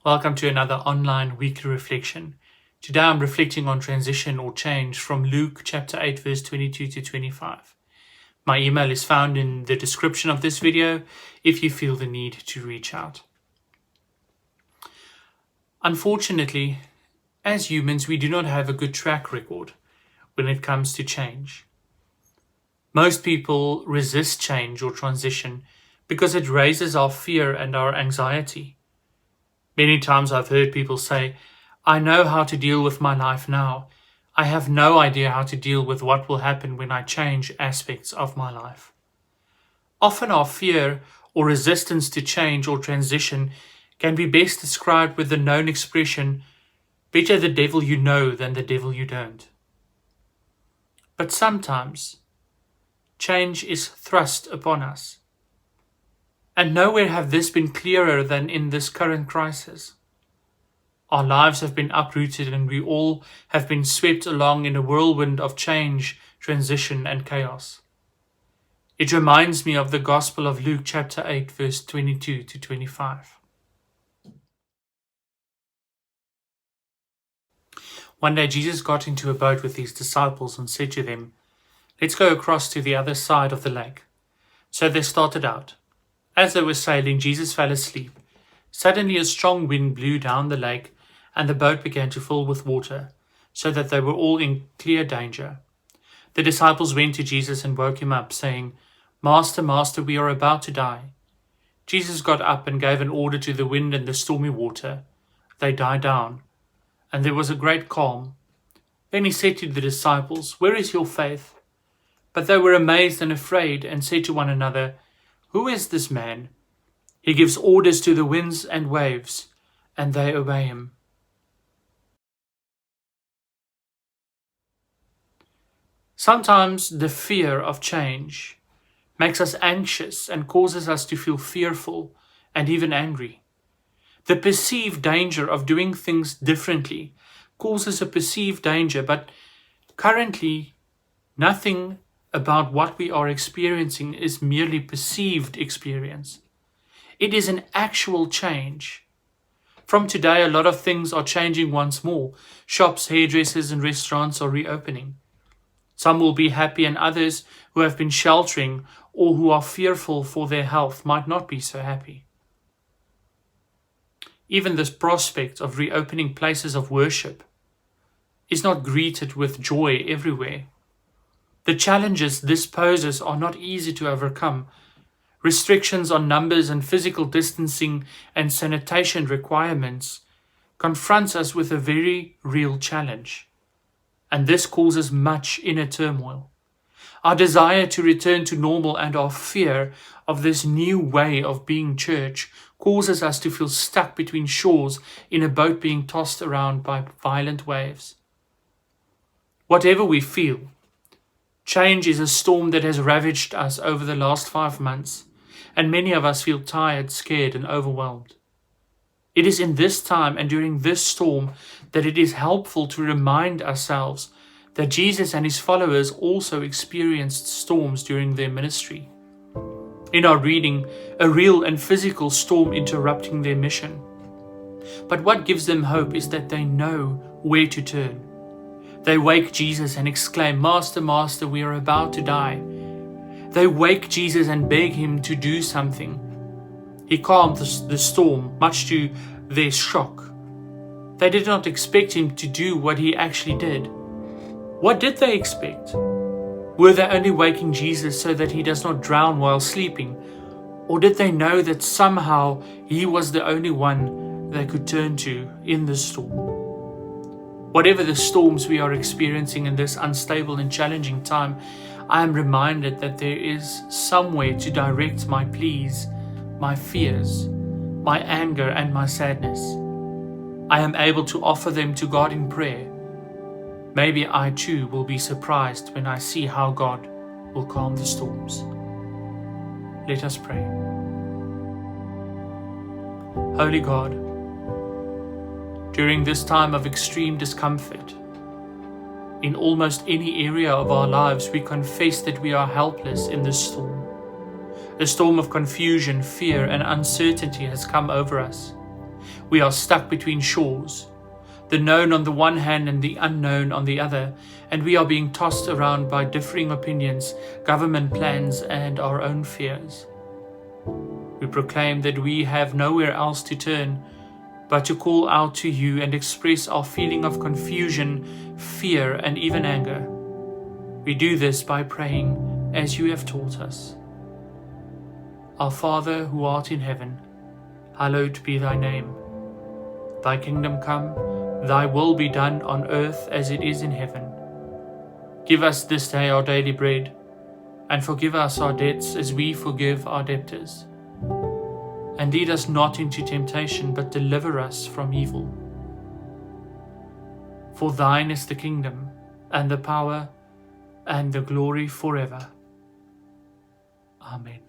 Welcome to another online weekly reflection. Today I'm reflecting on transition or change from Luke chapter 8 verse 22 to 25. My email is found in the description of this video if you feel the need to reach out. Unfortunately, as humans, we do not have a good track record when it comes to change. Most people resist change or transition because it raises our fear and our anxiety. Many times I've heard people say, I know how to deal with my life now. I have no idea how to deal with what will happen when I change aspects of my life. Often our fear or resistance to change or transition can be best described with the known expression, better the devil you know than the devil you don't. But sometimes change is thrust upon us. And nowhere have this been clearer than in this current crisis. Our lives have been uprooted and we all have been swept along in a whirlwind of change, transition and chaos. It reminds me of the Gospel of Luke chapter 8 verse 22 to 25. One day Jesus got into a boat with his disciples and said to them, Let's go across to the other side of the lake. So they started out. As they were sailing, Jesus fell asleep. Suddenly a strong wind blew down the lake, and the boat began to fill with water, so that they were all in clear danger. The disciples went to Jesus and woke him up, saying, Master, Master, we are about to die. Jesus got up and gave an order to the wind and the stormy water. They died down, and there was a great calm. Then he said to the disciples, Where is your faith? But they were amazed and afraid, and said to one another, Who is this man? He gives orders to the winds and waves, and they obey him. Sometimes the fear of change makes us anxious and causes us to feel fearful and even angry. The perceived danger of doing things differently causes a perceived danger, but currently nothing about what we are experiencing is merely perceived experience. It is an actual change. From today, a lot of things are changing once more. Shops, hairdressers and restaurants are reopening. Some will be happy and others who have been sheltering or who are fearful for their health might not be so happy. Even this prospect of reopening places of worship is not greeted with joy everywhere. The challenges this poses are not easy to overcome. Restrictions on numbers and physical distancing and sanitation requirements confronts us with a very real challenge, and this causes much inner turmoil. Our desire to return to normal and our fear of this new way of being church causes us to feel stuck between shores in a boat being tossed around by violent waves. Whatever we feel, change is a storm that has ravaged us over the last 5 months, and many of us feel tired, scared, and overwhelmed. It is in this time and during this storm that it is helpful to remind ourselves that Jesus and his followers also experienced storms during their ministry. In our reading, a real and physical storm interrupting their mission. But what gives them hope is that they know where to turn. They wake Jesus and exclaim, Master, Master, we are about to die. They wake Jesus and beg him to do something. He calmed the storm, much to their shock. They did not expect him to do what he actually did. What did they expect? Were they only waking Jesus so that he does not drown while sleeping? Or did they know that somehow he was the only one they could turn to in the storm? Whatever the storms we are experiencing in this unstable and challenging time, I am reminded that there is somewhere to direct my pleas, my fears, my anger and my sadness. I am able to offer them to God in prayer. Maybe I too will be surprised when I see how God will calm the storms. Let us pray. Holy God, during this time of extreme discomfort, in almost any area of our lives, we confess that we are helpless in this storm. A storm of confusion, fear, and uncertainty has come over us. We are stuck between shores, the known on the one hand and the unknown on the other, and we are being tossed around by differing opinions, government plans, and our own fears. We proclaim that we have nowhere else to turn but to call out to you and express our feeling of confusion, fear, and even anger. We do this by praying as you have taught us. Our Father who art in heaven, hallowed be thy name. Thy kingdom come, thy will be done on earth as it is in heaven. Give us this day our daily bread, and forgive us our debts as we forgive our debtors. And lead us not into temptation, but deliver us from evil. For thine is the kingdom, and the power, and the glory forever. Amen.